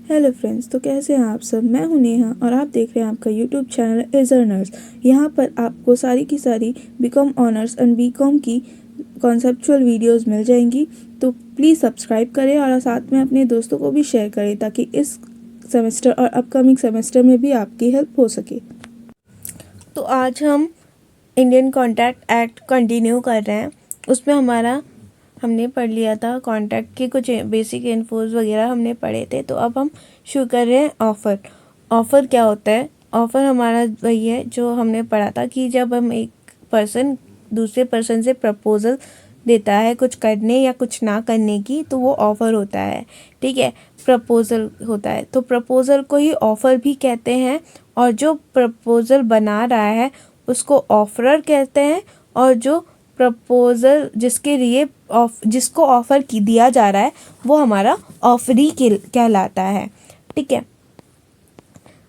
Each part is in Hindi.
हेलो फ्रेंड्स, तो कैसे हैं आप सब। मैं हूं नेहा और आप देख रहे हैं आपका यूट्यूब चैनल इज़ अर्नर्स। यहाँ पर आपको सारी की सारी बीकॉम ऑनर्स एंड बीकॉम की कॉन्सेप्चुअल वीडियोस मिल जाएंगी। तो प्लीज़ सब्सक्राइब करें और साथ में अपने दोस्तों को भी शेयर करें ताकि इस सेमेस्टर और अपकमिंग सेमेस्टर में भी आपकी हेल्प हो सके। तो आज हम इंडियन कॉन्ट्रैक्ट एक्ट कंटिन्यू कर रहे हैं। उसमें हमने पढ़ लिया था कॉन्ट्रैक्ट के कुछ बेसिक इन्फोज वगैरह हमने पढ़े थे। तो अब हम शुरू कर रहे हैं ऑफ़र। ऑफ़र क्या होता है? ऑफ़र हमारा वही है जो हमने पढ़ा था कि जब हम एक पर्सन दूसरे पर्सन से प्रपोज़ल देता है कुछ करने या कुछ ना करने की, तो वो ऑफ़र होता है। ठीक है, प्रपोज़ल होता है। तो प्रपोज़ल को ही ऑफ़र भी कहते हैं और जो प्रपोज़ल बना रहा है उसको ऑफरर कहते हैं, और जो प्रपोज़ल जिसको ऑफ़र की दिया जा रहा है वो हमारा ऑफरी कहलाता है। ठीक है,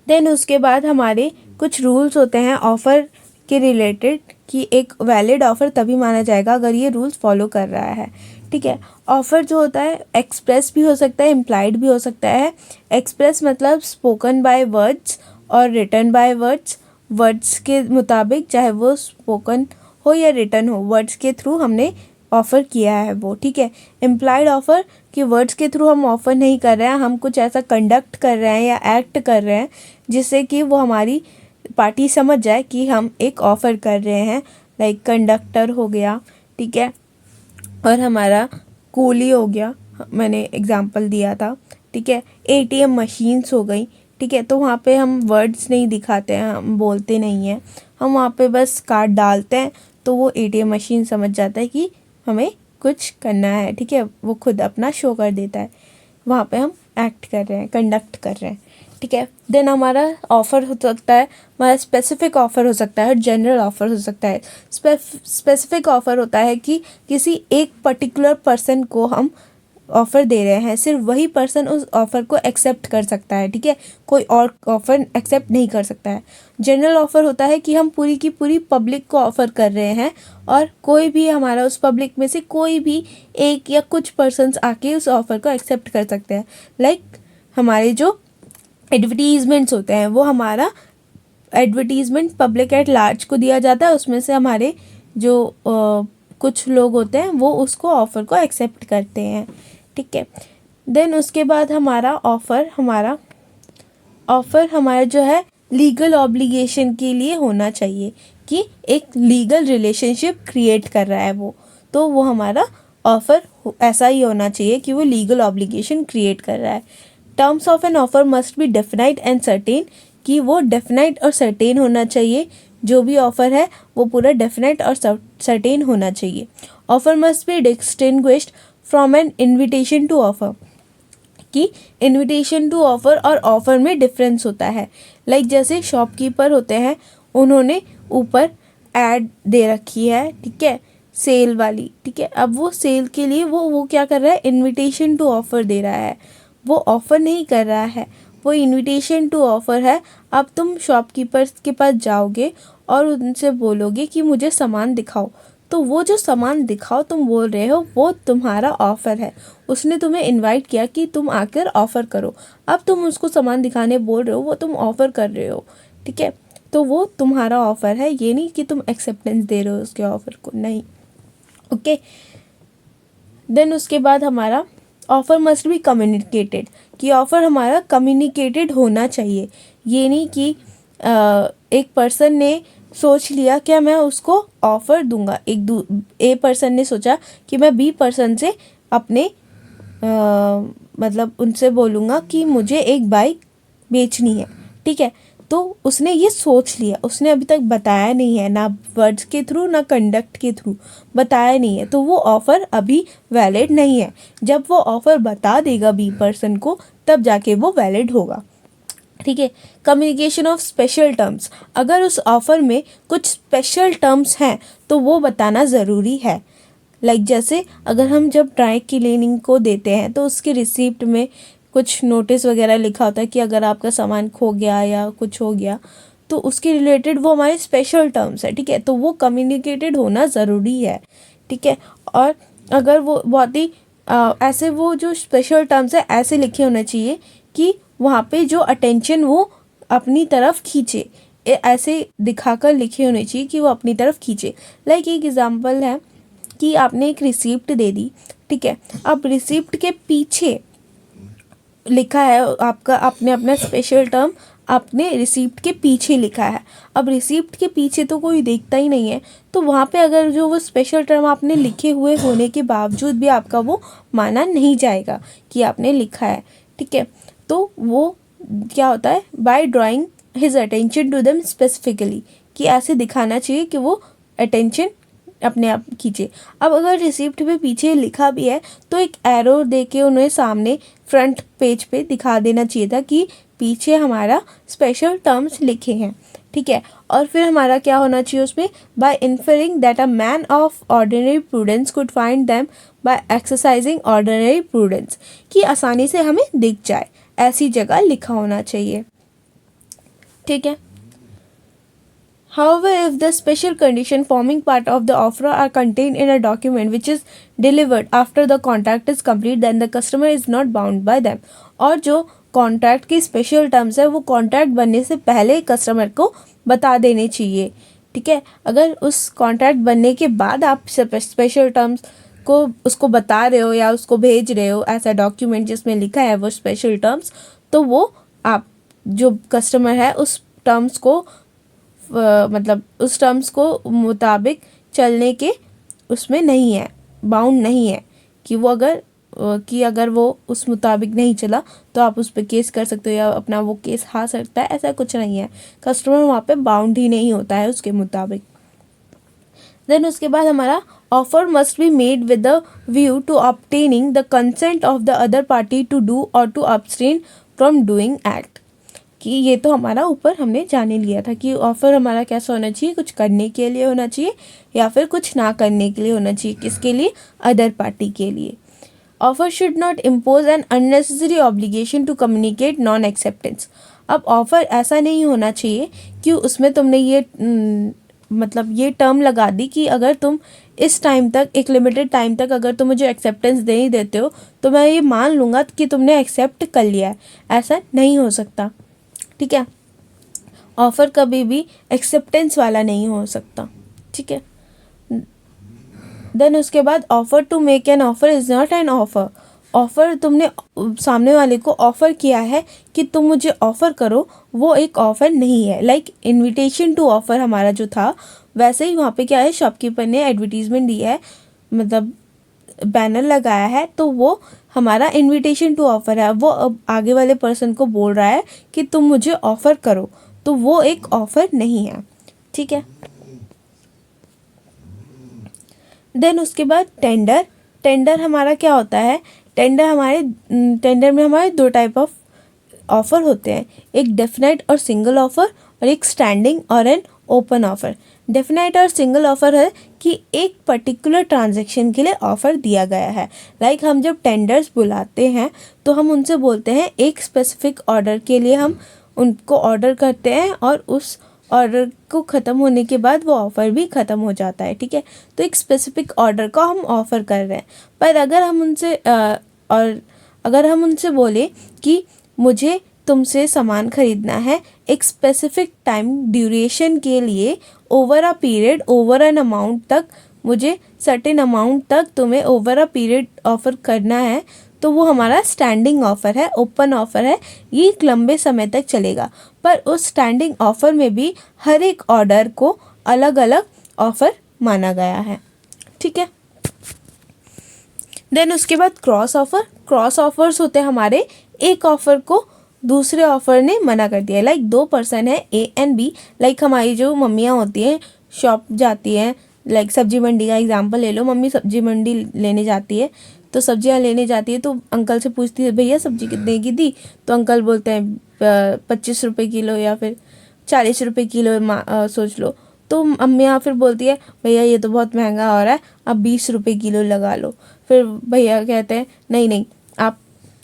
देन उसके बाद हमारे कुछ रूल्स होते हैं ऑफ़र के रिलेटेड कि एक वैलिड ऑफ़र तभी माना जाएगा अगर ये रूल्स फॉलो कर रहा है। ठीक है, ऑफ़र जो होता है एक्सप्रेस भी हो सकता है, इम्प्लाइड भी हो सकता है। एक्सप्रेस मतलब स्पोकन बाय वर्ड्स और रिटन बाय वर्ड्स। वर्ड्स के मुताबिक, चाहे वो स्पोकन हो या रिटन हो, वर्ड्स के थ्रू हमने ऑफ़र किया है वो। ठीक है, इम्प्लाइड ऑफ़र कि वर्ड्स के थ्रू हम ऑफ़र नहीं कर रहे हैं, हम कुछ ऐसा कंडक्ट कर रहे हैं या एक्ट कर रहे हैं जिससे कि वो हमारी पार्टी समझ जाए कि हम एक ऑफ़र कर रहे हैं। लाइक कंडक्टर हो गया, ठीक है, और हमारा कूली हो गया, मैंने एग्जांपल दिया था। ठीक है, एटीएम मशीन्स हो गई। ठीक है, तो वहाँ पे हम वर्ड्स नहीं दिखाते हैं, हम बोलते नहीं हैं, हम वहाँ पे बस कार्ड डालते हैं तो वो एटीएम मशीन समझ जाता है कि हमें कुछ करना है। ठीक है, वो खुद अपना शो कर देता है, वहाँ पे हम एक्ट कर रहे हैं, कंडक्ट कर रहे हैं। ठीक है, देन हमारा ऑफ़र हो सकता है, हमारा स्पेसिफिक ऑफ़र हो सकता है और जनरल ऑफ़र हो सकता है। स्पेसिफिक ऑफ़र होता है कि किसी एक पर्टिकुलर पर्सन को हम ऑफ़र दे रहे हैं, सिर्फ वही पर्सन उस ऑफ़र को एक्सेप्ट कर सकता है। ठीक है, कोई और ऑफ़र एक्सेप्ट नहीं कर सकता है। जनरल ऑफ़र होता है कि हम पूरी की पूरी पब्लिक को ऑफ़र कर रहे हैं और कोई भी हमारा उस पब्लिक में से कोई भी एक या कुछ पर्सन्स आके उस ऑफ़र को एक्सेप्ट कर सकते हैं। लाइक हमारे जो एडवर्टीज़मेंट्स होते हैं वो हमारा एडवर्टीज़मेंट पब्लिक एट लार्ज को दिया जाता है, उसमें से हमारे जो कुछ लोग होते हैं वो उसको ऑफ़र को एक्सेप्ट करते हैं। ठीक है, देन उसके बाद हमारा ऑफ़र हमारा जो है लीगल ऑब्लिगेशन के लिए होना चाहिए कि एक लीगल रिलेशनशिप क्रिएट कर रहा है वो, तो वो हमारा ऑफ़र ऐसा ही होना चाहिए कि वो लीगल ऑब्लिगेशन क्रिएट कर रहा है। Terms of N offer must B definite and certain, कि वो डेफिनाइट और सर्टेन होना चाहिए। जो भी ऑफ़र है वो पूरा डेफिनाइट और सर्टेन होना चाहिए। Offer must be distinguished from an invitation to offer, कि इनविटेशन टू ऑफ़र और ऑफ़र में डिफरेंस होता है। लाइक जैसे शॉपकीपर होते हैं, उन्होंने ऊपर ऐड दे रखी है, ठीक है, सेल वाली। ठीक है, अब वो सेल के लिए वो क्या कर रहा है, इनविटेशन टू ऑफ़र दे रहा है, वो ऑफ़र नहीं कर रहा है, वो इनविटेशन टू ऑफ़र है। अब तुम शॉपकीपर्स के पास जाओगे और उनसे बोलोगे कि मुझे सामान दिखाओ, तो वो जो सामान दिखाओ तुम बोल रहे हो वो तुम्हारा ऑफ़र है। उसने तुम्हें इनवाइट किया कि तुम आकर ऑफ़र करो, अब तुम उसको सामान दिखाने बोल रहे हो, वो तुम ऑफ़र कर रहे हो। ठीक है, तो वो तुम्हारा ऑफ़र है, ये नहीं कि तुम एक्सेप्टेंस दे रहे हो उसके ऑफ़र को, नहीं। ओके, देन उसके बाद हमारा ऑफ़र मस्ट बी कम्युनिकेटेड, कि ऑफ़र हमारा कम्युनिकेटेड होना चाहिए। ये नहीं कि एक पर्सन ने सोच लिया क्या मैं उसको ऑफ़र दूंगा, ए पर्सन ने सोचा कि मैं बी पर्सन से अपने मतलब उनसे बोलूँगा कि मुझे एक बाइक बेचनी है। ठीक है, तो उसने ये सोच लिया, उसने अभी तक बताया नहीं है, ना वर्ड्स के थ्रू ना कंडक्ट के थ्रू बताया नहीं है, तो वो ऑफ़र अभी वैलिड नहीं है। जब वो ऑफ़र बता देगा बी पर्सन को तब जाके वो वैलिड होगा। ठीक है, कम्युनिकेशन ऑफ स्पेशल टर्म्स, अगर उस ऑफ़र में कुछ स्पेशल टर्म्स हैं तो वो बताना ज़रूरी है। लाइक जैसे अगर हम जब ड्राई क्लीनिंग को देते हैं तो उसके रिसिप्ट में कुछ नोटिस वगैरह लिखा होता है कि अगर आपका सामान खो गया या कुछ हो गया तो उसके रिलेटेड वो हमारे स्पेशल टर्म्स है। ठीक है, तो वो कम्युनिकेटेड होना ज़रूरी है। ठीक है, और अगर वो बहुत ही ऐसे वो जो स्पेशल टर्म्स है ऐसे लिखे होने चाहिए कि वहाँ पे जो अटेंशन वो अपनी तरफ खींचे, ऐसे दिखाकर लिखे होने चाहिए कि वो अपनी तरफ खींचे। लाइक एक एग्जांपल है कि आपने एक रिसिप्ट दे दी, ठीक है, अब रिसिप्ट के पीछे लिखा है आपका, आपने अपना स्पेशल टर्म आपने रिसिप्ट के पीछे लिखा है। अब रिसिप्ट के पीछे तो कोई देखता ही नहीं है, तो वहाँ पे अगर जो वो स्पेशल टर्म आपने लिखे हुए होने के बावजूद भी आपका वो माना नहीं जाएगा कि आपने लिखा है, ठीक है। तो वो क्या होता है, by drawing his attention to them specifically, कि ऐसे दिखाना चाहिए कि वो अटेंशन अपने आप खींचे। अब अगर रिसिप्ट पे पीछे लिखा भी है तो एक एरो दे के उन्हें सामने फ्रंट पेज पे दिखा देना चाहिए था कि पीछे हमारा स्पेशल टर्म्स लिखे हैं, ठीक है। और फिर हमारा क्या होना चाहिए उसमें, by inferring that a man of ordinary prudence could find them by exercising ordinary prudence, कि आसानी से हमें दिख जाए, ऐसी जगह लिखा होना चाहिए, ठीक है। However, if the special condition forming part of the offer are contained in a document which is delivered after the contract is complete, then the customer is not bound by them. और जो कॉन्ट्रैक्ट की स्पेशल टर्म्स है वो कॉन्ट्रैक्ट बनने से पहले कस्टमर को बता देने चाहिए, ठीक है। अगर उस कॉन्ट्रैक्ट बनने के बाद आप स्पेशल टर्म्स को उसको बता रहे हो या उसको भेज रहे हो ऐसा डॉक्यूमेंट जिसमें लिखा है वो स्पेशल टर्म्स, तो वो आप जो कस्टमर है उस टर्म्स को मतलब उस टर्म्स को मुताबिक चलने के उसमें नहीं है, बाउंड नहीं है, कि अगर वो उस मुताबिक नहीं चला तो आप उस पर केस कर सकते हो या अपना वो केस हार सकता है, ऐसा कुछ नहीं है। कस्टमर वहाँ पे बाउंड ही नहीं होता है उसके मुताबिक। देन उसके बाद हमारा offer must be made with the view to obtaining the consent of the other party to do और to abstain from doing act, कि ये तो हमारा ऊपर हमने जाने लिया था कि ऑफ़र हमारा कैसा होना चाहिए, कुछ करने के लिए होना चाहिए या फिर कुछ ना करने के लिए होना चाहिए, किसके लिए, अदर पार्टी के लिए। Offer should not impose an unnecessary obligation to communicate non acceptance. अब ऑफ़र ऐसा नहीं होना चाहिए कि उसमें तुमने ये मतलब ये टर्म लगा दी कि अगर तुम इस टाइम तक, एक लिमिटेड टाइम तक अगर तुम मुझे एक्सेप्टेंस नहीं देते हो तो मैं ये मान लूँगा कि तुमने एक्सेप्ट कर लिया है, ऐसा नहीं हो सकता, ठीक है। ऑफ़र कभी भी एक्सेप्टेंस वाला नहीं हो सकता, ठीक है। देन उसके बाद offer to make an offer is not an offer. Offer तुमने सामने वाले को ऑफ़र किया है कि तुम मुझे ऑफ़र करो, वो एक ऑफ़र नहीं है। लाइक इनविटेशन टू ऑफ़र हमारा जो था, वैसे ही वहाँ पे क्या है, शॉपकीपर ने एडवर्टीज़मेंट दी है, मतलब बैनर लगाया है, तो वो हमारा इनविटेशन टू ऑफ़र है। वो अब आगे वाले पर्सन को बोल रहा है कि तुम मुझे ऑफ़र करो, तो वो एक ऑफ़र नहीं है, ठीक है। देन उसके बाद टेंडर हमारा क्या होता है, टेंडर में हमारे दो टाइप ऑफ ऑफ़र होते हैं, एक डेफिनेट और सिंगल ऑफ़र और एक स्टैंडिंग और एन ओपन ऑफ़र। डेफिनेट और सिंगल ऑफ़र है कि एक पर्टिकुलर ट्रांजैक्शन के लिए ऑफ़र दिया गया है। लाइक हम जब टेंडर्स बुलाते हैं तो हम उनसे बोलते हैं एक स्पेसिफिक ऑर्डर के लिए हम उनको ऑर्डर करते हैं और उस ऑर्डर को ख़त्म होने के बाद वो ऑफ़र भी ख़त्म हो जाता है, ठीक है। तो एक स्पेसिफिक ऑर्डर का हम ऑफ़र कर रहे हैं। पर अगर हम उनसे बोले कि मुझे तुमसे सामान ख़रीदना है एक स्पेसिफिक टाइम ड्यूरेशन के लिए, over a period, over an amount तक, मुझे सर्टेन अमाउंट तक तुम्हें ओवर अ पीरियड ऑफ़र करना है, तो वो हमारा स्टैंडिंग ऑफ़र है, ओपन ऑफ़र है, ये एक लंबे समय तक चलेगा। पर उस स्टैंडिंग ऑफ़र में भी हर एक ऑर्डर को अलग अलग ऑफ़र माना गया है, ठीक है। देन उसके बाद क्रॉस ऑफ़र्स होते हैं हमारे, एक ऑफ़र को दूसरे ऑफ़र ने मना कर दिया। लाइक दो पर्सन है ए एंड बी, लाइक हमारी जो मम्मियाँ होती हैं शॉप जाती हैं, लाइक सब्जी मंडी का एग्जांपल ले लो, मम्मी सब्जी मंडी लेने जाती है, तो सब्जियां लेने जाती है तो अंकल से पूछती है भैया सब्जी कितने की दी, तो अंकल बोलते हैं 25 रुपये किलो या फिर 40 रुपये किलो सोच लो। तो अम्मियाँ फिर बोलती है भैया ये तो बहुत महंगा हो रहा है, अब 20 रुपये किलो लगा लो। फिर भैया कहते हैं नहीं आप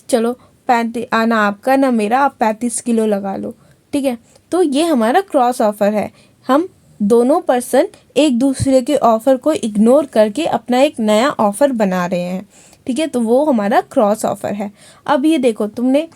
चलो 35, आना आपका ना मेरा, आप 35 किलो लगा लो, ठीक है। तो ये हमारा क्रॉस ऑफ़र है, हम दोनों पर्सन एक दूसरे के ऑफ़र को इग्नोर करके अपना एक नया ऑफ़र बना रहे हैं, ठीक है। तो वो हमारा क्रॉस ऑफ़र है। अब ये देखो, तुमने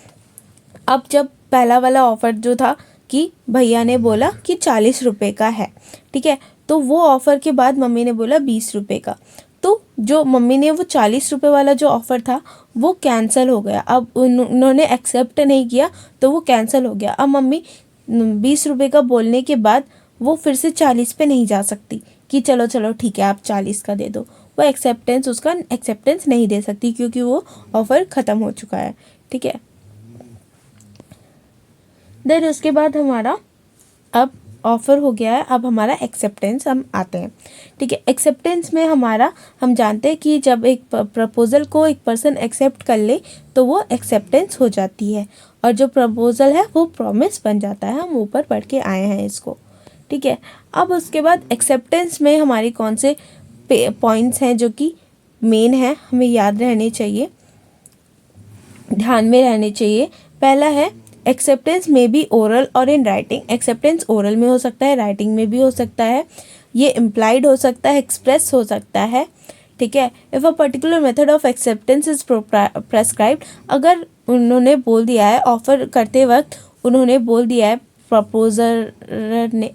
अब जब पहला वाला ऑफ़र जो था कि भैया ने बोला कि 40 रुपये का है, ठीक है, तो वो ऑफ़र के बाद मम्मी ने बोला 20 रुपये का, तो जो मम्मी ने वो 40 रुपये वाला जो ऑफ़र था वो कैंसिल हो गया। अब उन्होंने एक्सेप्ट नहीं किया तो वो कैंसिल हो गया। अब मम्मी 20 रुपये का बोलने के बाद वो फिर से 40 पे नहीं जा सकती कि चलो चलो ठीक है आप 40 का दे दो। वो उसका एक्सेप्टेंस नहीं दे सकती क्योंकि वो ऑफ़र ख़त्म हो चुका है, ठीक है। देन उसके बाद हमारा अब ऑफ़र हो गया है, अब हमारा एक्सेप्टेंस हम आते हैं, ठीक है। एक्सेप्टेंस में हमारा हम जानते हैं कि जब एक प्रपोज़ल को एक पर्सन एक्सेप्ट कर ले तो वो एक्सेप्टेंस हो जाती है और जो प्रपोज़ल है वो प्रॉमिस बन जाता है। हम ऊपर पढ़ के आए हैं इसको, ठीक है। अब उसके बाद एक्सेप्टेंस में हमारी कौन से पॉइंट्स हैं जो कि मेन है, हमें याद रहने चाहिए, ध्यान में रहने चाहिए। पहला है एक्सेप्टेंस में बी ओरल और इन राइटिंग। एक्सेप्टेंस ओरल में हो सकता है, राइटिंग में भी हो सकता है, ये इम्प्लाइड हो सकता है, एक्सप्रेस हो सकता है, ठीक है। If a particular method of acceptance is prescribed, अगर उन्होंने बोल दिया है ऑफ़र करते वक्त, उन्होंने बोल दिया है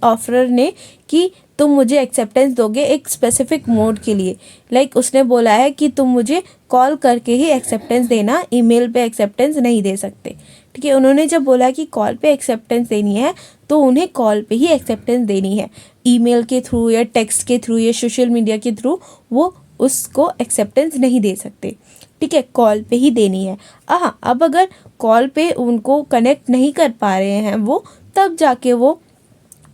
ऑफरर ने कि तुम मुझे एक्सेप्टेंस दोगे एक स्पेसिफिक मोड के लिए, लाइक उसने बोला है कि तुम मुझे कॉल करके ही एक्सेप्टेंस देना, ईमेल पे एक्सेप्टेंस नहीं दे सकते, ठीक है। उन्होंने जब बोला कि कॉल पे एक्सेप्टेंस देनी है तो उन्हें कॉल पे ही एक्सेप्टेंस देनी है, ईमेल के थ्रू या टेक्स्ट के थ्रू या सोशल मीडिया के थ्रू वो उसको एक्सेप्टेंस नहीं दे सकते, ठीक है, कॉल पे ही देनी है। हाँ, अब अगर कॉल पे उनको कनेक्ट नहीं कर पा रहे हैं वो, तब जाके वो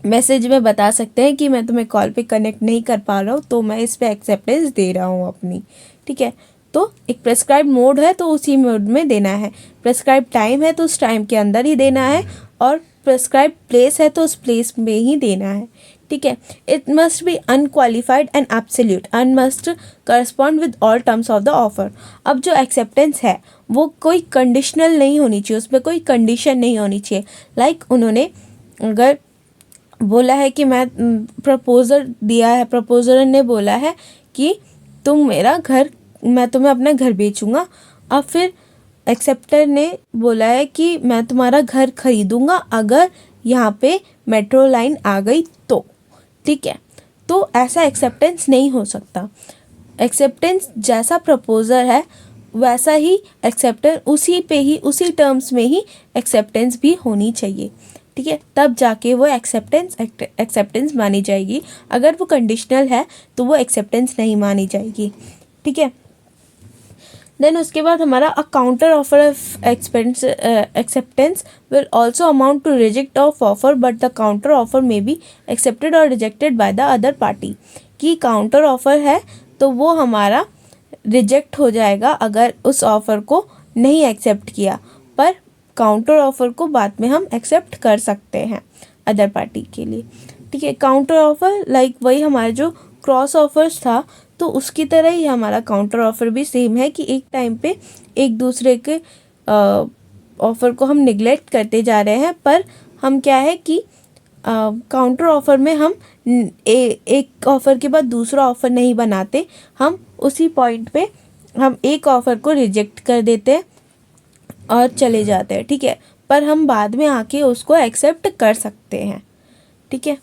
मैसेज में बता सकते हैं कि मैं तुम्हें कॉल पे कनेक्ट नहीं कर पा रहा हूँ तो मैं इस पे एक्सेप्टेंस दे रहा हूँ अपनी, ठीक है। तो एक प्रेस्क्राइब मोड है तो उसी मोड में देना है, प्रेस्क्राइब टाइम है तो उस टाइम के अंदर ही देना है, और प्रेस्क्राइब प्लेस है तो उस प्लेस में ही देना है, ठीक है। It must B unqualified and absolute and must correspond with all terms of the offer. अब जो एक्सेप्टेंस है वो कोई कंडीशनल नहीं होनी चाहिए, उसमें कोई कंडीशन नहीं होनी चाहिए। लाइक उन्होंने अगर बोला है कि मैं प्रपोज़ल दिया है, प्रपोज़र ने बोला है कि मैं तुम्हें अपना घर बेचूंगा, अब फिर एक्सेप्टर ने बोला है कि मैं तुम्हारा घर खरीदूंगा अगर यहाँ पे मेट्रो लाइन आ गई तो, ठीक है। तो ऐसा एक्सेप्टेंस नहीं हो सकता। एक्सेप्टेंस जैसा प्रपोज़र है वैसा ही एक्सेप्टेंस, उसी पे ही उसी टर्म्स में ही एक्सेप्टेंस भी होनी चाहिए, ठीक है, तब जाके वो एक्सेप्टेंस मानी जाएगी। अगर वो कंडीशनल है तो वो एक्सेप्टेंस नहीं मानी जाएगी, ठीक है। देन उसके बाद हमारा a counter offer of acceptance will also amount to reject of offer but the counter offer may be accepted और rejected by the other party. कि काउंटर ऑफर है तो वो हमारा रिजेक्ट हो जाएगा अगर उस ऑफ़र को नहीं एक्सेप्ट किया, पर काउंटर ऑफ़र को बाद में हम एक्सेप्ट कर सकते हैं अदर पार्टी के लिए, ठीक है। काउंटर ऑफ़र लाइक वही हमारा जो क्रॉस ऑफर्स था तो उसकी तरह ही हमारा काउंटर ऑफ़र भी सेम है कि एक टाइम पे एक दूसरे के ऑफ़र को हम निगलेक्ट करते जा रहे हैं, पर हम क्या है कि काउंटर ऑफ़र में हम एक ऑफ़र के बाद दूसरा ऑफ़र नहीं बनाते, हम उसी पॉइंट पे हम एक ऑफ़र को रिजेक्ट कर देते हैं और चले जाते हैं, ठीक है, पर हम बाद में आके उसको एक्सेप्ट कर सकते हैं, ठीक है।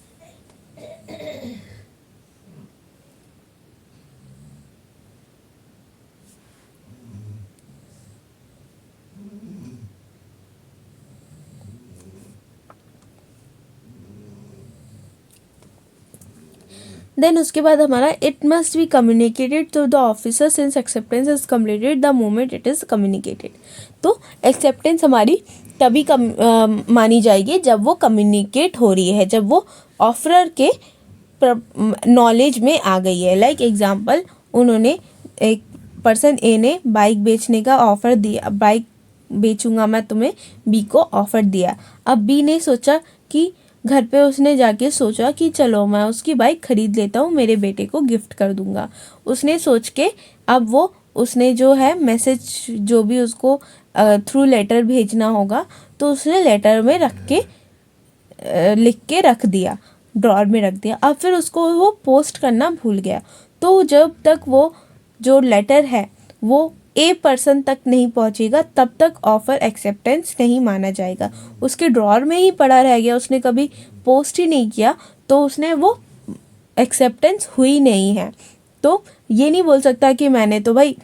देन उसके बाद हमारा it must be communicated to the officer since acceptance is completed the moment it is communicated. तो एक्सेप्टेंस हमारी तभी मानी जाएगी जब वो कम्युनिकेट हो रही है, जब वो ऑफरर के नॉलेज में आ गई है। लाइक एग्जांपल, उन्होंने एक पर्सन ए ने बाइक बेचने का ऑफ़र दिया, बाइक बेचूंगा मैं तुम्हें, बी को ऑफ़र दिया। अब बी ने सोचा कि घर पे उसने जाके सोचा कि चलो मैं उसकी बाइक ख़रीद लेता हूँ, मेरे बेटे को गिफ्ट कर दूँगा। उसने सोच के अब वो उसने जो है मैसेज जो भी उसको थ्रू लेटर भेजना होगा तो उसने लेटर में रख के लिख के रख दिया, ड्रॉर में रख दिया। अब फिर उसको वो पोस्ट करना भूल गया, तो जब तक वो जो लेटर है वो ए पर्सन तक नहीं पहुंचेगा तब तक ऑफ़र एक्सेप्टेंस नहीं माना जाएगा। उसके ड्रॉअर में ही पड़ा रह गया, उसने कभी पोस्ट ही नहीं किया, तो उसने वो एक्सेप्टेंस हुई नहीं है। तो ये नहीं बोल सकता कि मैंने तो भाई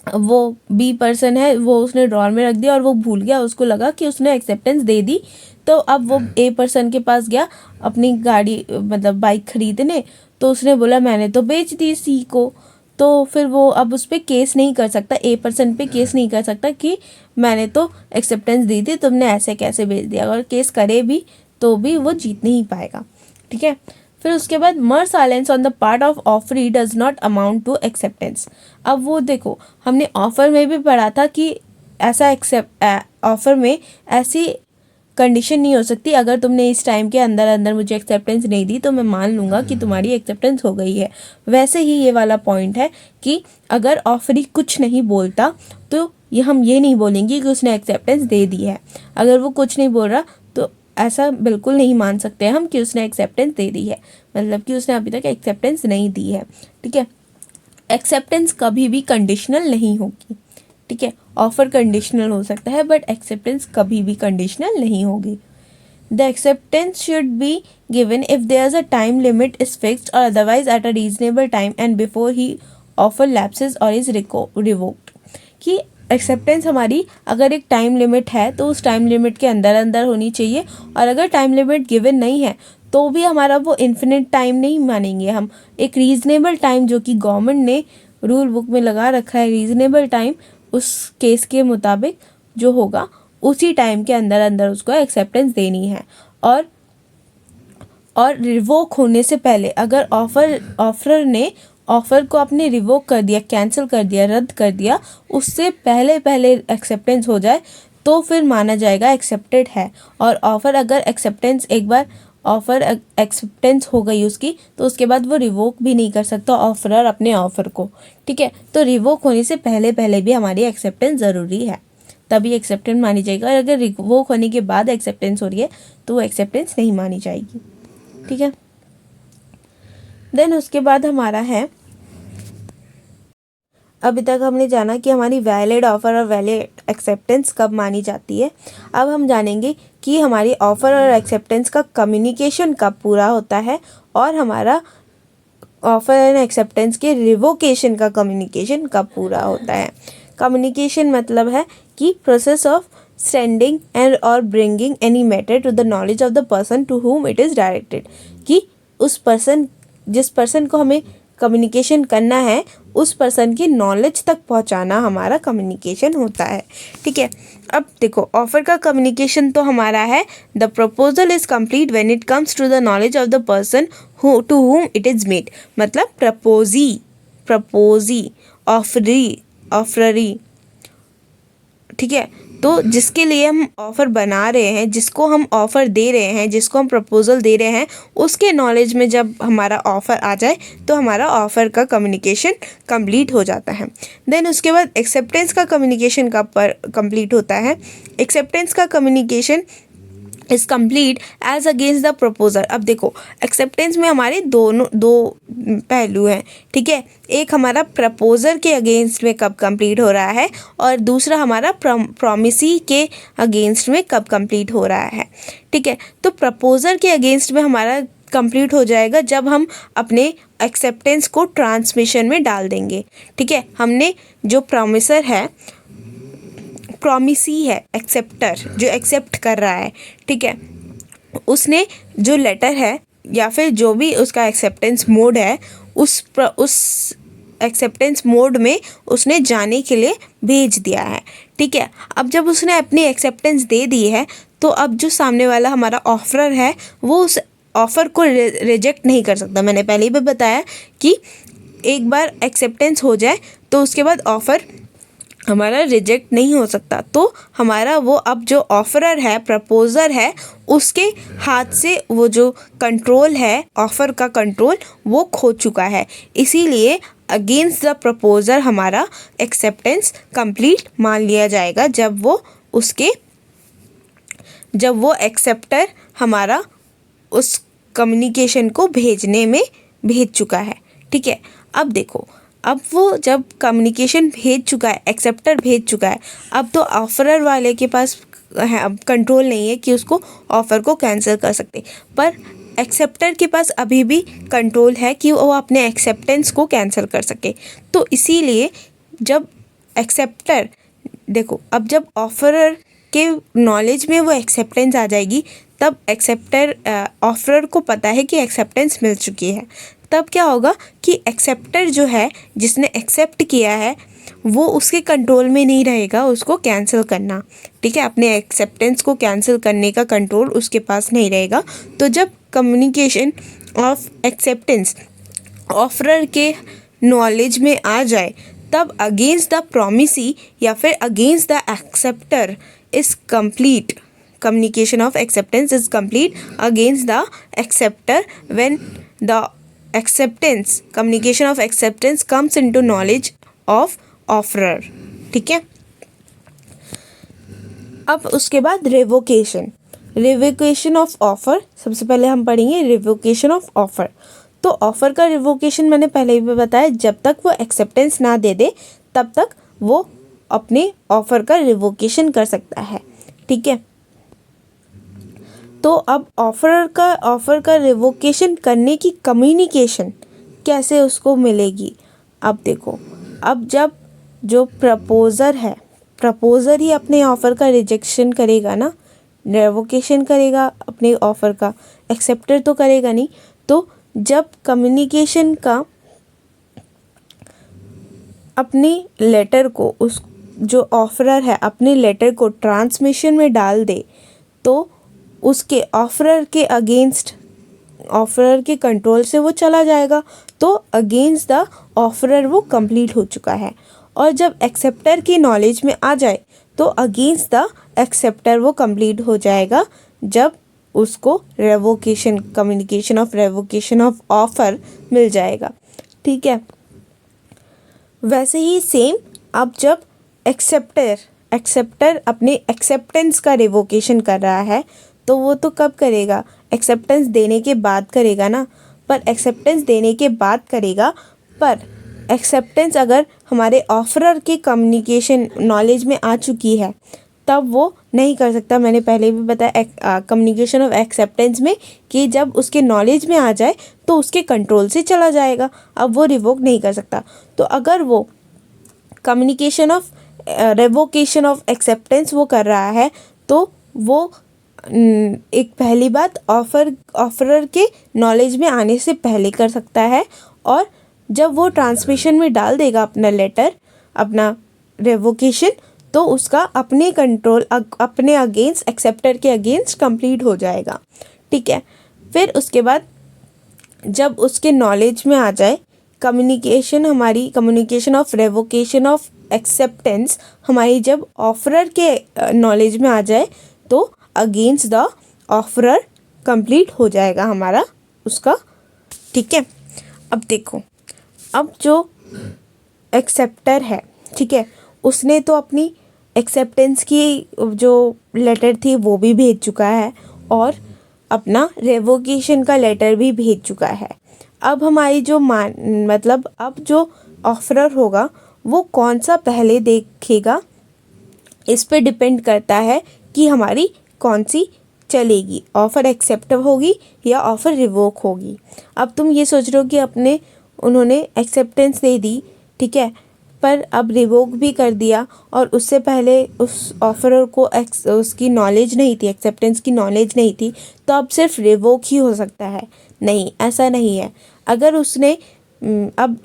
वो बी पर्सन है वो उसने ड्रॉअर में रख दिया और वो भूल गया, उसको लगा कि उसने एक्सेप्टेंस दे दी, तो अब वो ए पर्सन के पास गया अपनी गाड़ी मतलब बाइक खरीदने, तो उसने बोला मैंने तो बेच दी सी को, तो फिर वो अब उस पर केस नहीं कर सकता, ए पर्सन पे केस नहीं कर सकता कि मैंने तो एक्सेप्टेंस दी थी, तुमने ऐसे कैसे बेच दिया। अगर केस करे भी तो भी वो जीत नहीं पाएगा। ठीक है, फिर उसके बाद mere silence on the part of offeree does not amount to acceptance. अब वो देखो हमने ऑफ़र में भी पढ़ा था कि ऐसा ऑफ़र में ऐसी कंडीशन नहीं हो सकती, अगर तुमने इस टाइम के अंदर अंदर मुझे एक्सेप्टेंस नहीं दी तो मैं मान लूँगा कि तुम्हारी एक्सेप्टेंस हो गई है। वैसे ही ये वाला पॉइंट है कि अगर ऑफरी कुछ नहीं बोलता तो हम ये नहीं बोलेंगे कि उसने एक्सेप्टेंस दे दी है। अगर वो कुछ नहीं बोल रहा तो ऐसा बिल्कुल नहीं मान सकते हम कि उसने एक्सेप्टेंस दे दी है, मतलब कि उसने अभी तक एक्सेप्टेंस नहीं दी है। ठीक है, एक्सेप्टेंस कभी भी कंडीशनल नहीं होगी। ठीक है, ऑफ़र कंडीशनल हो सकता है बट एक्सेप्टेंस कभी भी कंडीशनल नहीं होगी। The acceptance should be given if there a time limit is fixed और otherwise at a reasonable time and before the offer lapses और इज रिवोक्ड। कि एक्सेप्टेंस हमारी अगर एक टाइम लिमिट है तो उस टाइम लिमिट के अंदर अंदर होनी चाहिए, और अगर टाइम लिमिट गिवन नहीं है तो भी हमारा वो इन्फिनिट टाइम नहीं मानेंगे हम। एक रीज़नेबल टाइम जो कि गवर्नमेंट ने रूल बुक में लगा रखा है, रीज़नेबल टाइम उस केस के मुताबिक जो होगा उसी टाइम के अंदर अंदर उसको एक्सेप्टेंस देनी है। और रिवोक होने से पहले अगर ऑफर ने ऑफ़र को आपने रिवोक कर दिया, कैंसिल कर दिया, रद्द कर दिया, उससे पहले एक्सेप्टेंस हो जाए तो फिर माना जाएगा एक्सेप्टेड है। और ऑफ़र अगर एक्सेप्टेंस एक बार ऑफ़र एक्सेप्टेंस हो गई उसकी तो उसके बाद वो रिवोक भी नहीं कर सकता ऑफरर अपने ऑफ़र को। ठीक है, तो रिवोक होने से पहले भी हमारी एक्सेप्टेंस ज़रूरी है, तभी एक्सेप्टेंस मानी जाएगी। और अगर रिवोक होने के बाद एक्सेप्टेंस हो रही है तो वो एक्सेप्टेंस नहीं मानी जाएगी। ठीक है, देन उसके बाद हमारा है, अभी तक हमने जाना कि हमारी वैलिड ऑफ़र और वैलिड एक्सेप्टेंस कब मानी जाती है। अब हम जानेंगे कि हमारी ऑफ़र और एक्सेप्टेंस का कम्युनिकेशन कब पूरा होता है और हमारा ऑफ़र एंड एक्सेप्टेंस के रिवोकेशन का कम्युनिकेशन कब पूरा होता है। कम्युनिकेशन मतलब है कि प्रोसेस ऑफ सेंडिंग एंड और bringing any matter to the knowledge of the person to whom it is directed. कि उस पर्सन जिस पर्सन को हमें कम्युनिकेशन करना है उस पर्सन की नॉलेज तक पहुंचाना हमारा कम्युनिकेशन होता है। ठीक है, अब देखो ऑफ़र का कम्युनिकेशन तो हमारा है the proposal is complete when it comes to the knowledge of the person to whom it is made. मतलब प्रपोजी ऑफररी। ठीक है, तो जिसके लिए हम ऑफ़र बना रहे हैं, जिसको हम ऑफ़र दे रहे हैं, जिसको हम प्रपोजल दे रहे हैं, उसके नॉलेज में जब हमारा ऑफ़र आ जाए तो हमारा ऑफ़र का कम्युनिकेशन कंप्लीट हो जाता है। देन उसके बाद एक्सेप्टेंस का कम्युनिकेशन कब पर कंप्लीट होता है। एक्सेप्टेंस का communication is complete as against the proposal. अब देखो एक्सेप्टेंस में हमारे दो पहलू हैं। ठीक है, एक हमारा प्रपोजर के अगेंस्ट में कब कंप्लीट हो रहा है और दूसरा हमारा प्रॉमिसी के अगेंस्ट में कब कंप्लीट हो रहा है। ठीक है, तो प्रपोजर के अगेंस्ट में हमारा कंप्लीट हो जाएगा जब हम अपने एक्सेप्टेंस को ट्रांसमिशन में डाल देंगे। ठीक है, हमने जो प्रॉमिसर है, प्रॉमिसी है एक्सेप्टर जो एक्सेप्ट कर रहा है, ठीक है, उसने जो लेटर है या फिर जो भी उसका एक्सेप्टेंस मोड है उस एक्सेप्टेंस मोड में उसने जाने के लिए भेज दिया है। ठीक है, अब जब उसने अपनी एक्सेप्टेंस दे दी है तो अब जो सामने वाला हमारा ऑफरर है वो उस ऑफ़र को रिजेक्ट नहीं कर सकता। मैंने पहले भी बताया कि एक बार एक्सेप्टेंस हो जाए तो उसके बाद ऑफ़र हमारा रिजेक्ट नहीं हो सकता। तो हमारा वो अब जो ऑफरर है, प्रपोजर है, उसके हाथ से वो जो कंट्रोल है, ऑफ़र का कंट्रोल, वो खो चुका है। इसीलिए अगेंस्ट द प्रपोजर हमारा एक्सेप्टेंस कंप्लीट मान लिया जाएगा जब वो एक्सेप्टर हमारा उस कम्युनिकेशन को भेजने में भेज चुका है। ठीक है, अब देखो अब वो जब कम्युनिकेशन भेज चुका है, एक्सेप्टर भेज चुका है, अब तो ऑफरर वाले के पास कंट्रोल नहीं है कि उसको ऑफ़र को कैंसिल कर सकते, पर एक्सेप्टर के पास अभी भी कंट्रोल है कि वो अपने एक्सेप्टेंस को कैंसिल कर सके। तो इसीलिए जब एक्सेप्टर, देखो अब जब ऑफरर के नॉलेज में वो एक्सेप्टेंस आ जाएगी, तब एक्सेप्टर ऑफरर को पता है कि एक्सेप्टेंस मिल चुकी है, तब क्या होगा कि एक्सेप्टर जो है, जिसने एक्सेप्ट किया है, वो उसके कंट्रोल में नहीं रहेगा उसको कैंसिल करना। ठीक है, अपने एक्सेप्टेंस को कैंसिल करने का कंट्रोल उसके पास नहीं रहेगा। तो जब कम्युनिकेशन ऑफ एक्सेप्टेंस ऑफरर के नॉलेज में आ जाए, तब अगेंस्ट द प्रोमिसी या फिर against the acceptor is complete, communication of acceptance is complete against the acceptor when the acceptance, communication of acceptance comes into knowledge of offerer। ठीक है, अब उसके बाद रिवोकेशन ऑफ ऑफर। सबसे पहले हम पढ़ेंगे रिवोकेशन ऑफ ऑफर। तो ऑफर का रिवोकेशन मैंने पहले भी बताया, जब तक वो एक्सेप्टेंस ना दे दे तब तक वो अपने ऑफर का रिवोकेशन कर सकता है। ठीक है, तो अब ऑफ़र का रिवोकेशन करने की कम्युनिकेशन कैसे उसको मिलेगी। अब देखो, अब जब जो प्रपोज़र ही अपने ऑफ़र का रिजेक्शन करेगा ना, रिवोकेशन करेगा अपने ऑफ़र का, एक्सेप्टर तो करेगा नहीं। तो जब कम्युनिकेशन का अपने लेटर को, उस जो ऑफरर है अपने लेटर को ट्रांसमिशन में डाल दे, तो उसके ऑफरर के अगेंस्ट, ऑफरर के कंट्रोल से वो चला जाएगा। तो अगेंस्ट द ऑफरर वो कंप्लीट हो चुका है। और जब एक्सेप्टर की नॉलेज में आ जाए, तो अगेंस्ट द एक्सेप्टर वो कंप्लीट हो जाएगा, जब उसको revocation, communication of revocation of offer मिल जाएगा। ठीक है, वैसे ही सेम, अब जब एक्सेप्टर अपने एक्सेप्टेंस का रिवोकेशन कर रहा है, तो वो तो कब करेगा, एक्सेप्टेंस देने के बाद करेगा ना। पर एक्सेप्टेंस देने के बाद करेगा, पर एक्सेप्टेंस अगर हमारे ऑफरर के कम्युनिकेशन नॉलेज में आ चुकी है, तब वो नहीं कर सकता। मैंने पहले भी बताया कम्युनिकेशन ऑफ एक्सेप्टेंस में कि जब उसके नॉलेज में आ जाए तो उसके कंट्रोल से चला जाएगा, अब वो रिवोक नहीं कर सकता। तो अगर वो communication of revocation of acceptance वो कर रहा है, तो वो एक पहली बात ऑफरर के नॉलेज में आने से पहले कर सकता है, और जब वो ट्रांसमिशन में डाल देगा अपना लेटर, अपना रेवोकेशन, तो उसका अपने कंट्रोल, अपने अगेंस्ट, एक्सेप्टर के अगेंस्ट कंप्लीट हो जाएगा। ठीक है, फिर उसके बाद जब उसके नॉलेज में आ जाए कम्युनिकेशन, हमारी communication of revocation of acceptance हमारी जब ऑफरर के नॉलेज में आ जाए, तो अगेंस्ट द ऑफरर कंप्लीट हो जाएगा हमारा उसका। ठीक है, अब देखो, अब जो एक्सेप्टर है, ठीक है, उसने तो अपनी एक्सेप्टेंस की जो लेटर थी वो भी भेज चुका है, और अपना रेवोकेशन का लेटर भी भेज चुका है। अब हमारी जो मतलब अब जो ऑफरर होगा वो कौन सा पहले देखेगा, इस पे डिपेंड करता है कि हमारी कौन सी चलेगी, ऑफ़र एक्सेप्ट होगी या ऑफ़र रिवोक होगी। अब तुम ये सोच रहे हो कि उन्होंने एक्सेप्टेंस दे दी, ठीक है, पर अब रिवोक भी कर दिया, और उससे पहले उस ऑफरर को उसकी नॉलेज नहीं थी, एक्सेप्टेंस की नॉलेज नहीं थी, तो अब सिर्फ रिवोक ही हो सकता है। नहीं, ऐसा नहीं है। अगर उसने अब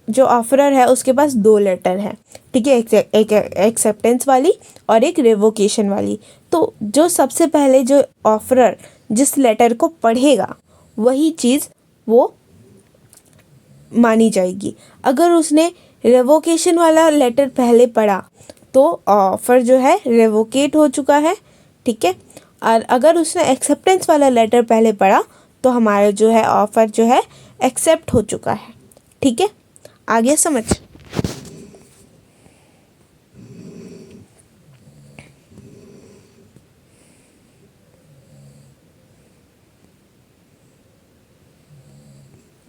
जो ऑफरर है उसके पास 2 लेटर हैं, ठीक है, एक एक्सेप्टेंस वाली और एक रिवोकेशन वाली। तो जो सबसे पहले जो ऑफरर जिस लेटर को पढ़ेगा वही चीज़ वो मानी जाएगी। अगर उसने रेवोकेशन वाला लेटर पहले पढ़ा तो ऑफ़र जो है रेवोकेट हो चुका है, ठीक है। और अगर उसने एक्सेप्टेंस वाला लेटर पहले पढ़ा तो हमारा जो है ऑफ़र जो है एक्सेप्ट हो चुका है, ठीक है। आगे समझ।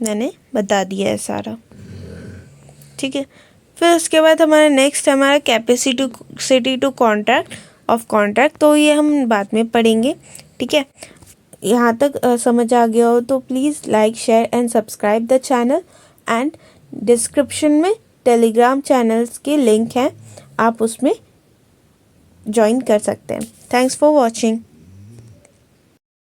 मैंने बता दिया है सारा। ठीक है। फिर उसके बाद हमारा नेक्स्ट हमारा capacity to contract of contract, तो ये हम बाद में पढ़ेंगे, ठीक है। यहाँ तक समझ आ गया हो तो please like share and subscribe the channel, and description में टेलीग्राम चैनल्स के लिंक हैं, आप उसमें ज्वाइन कर सकते हैं। Thanks for watching.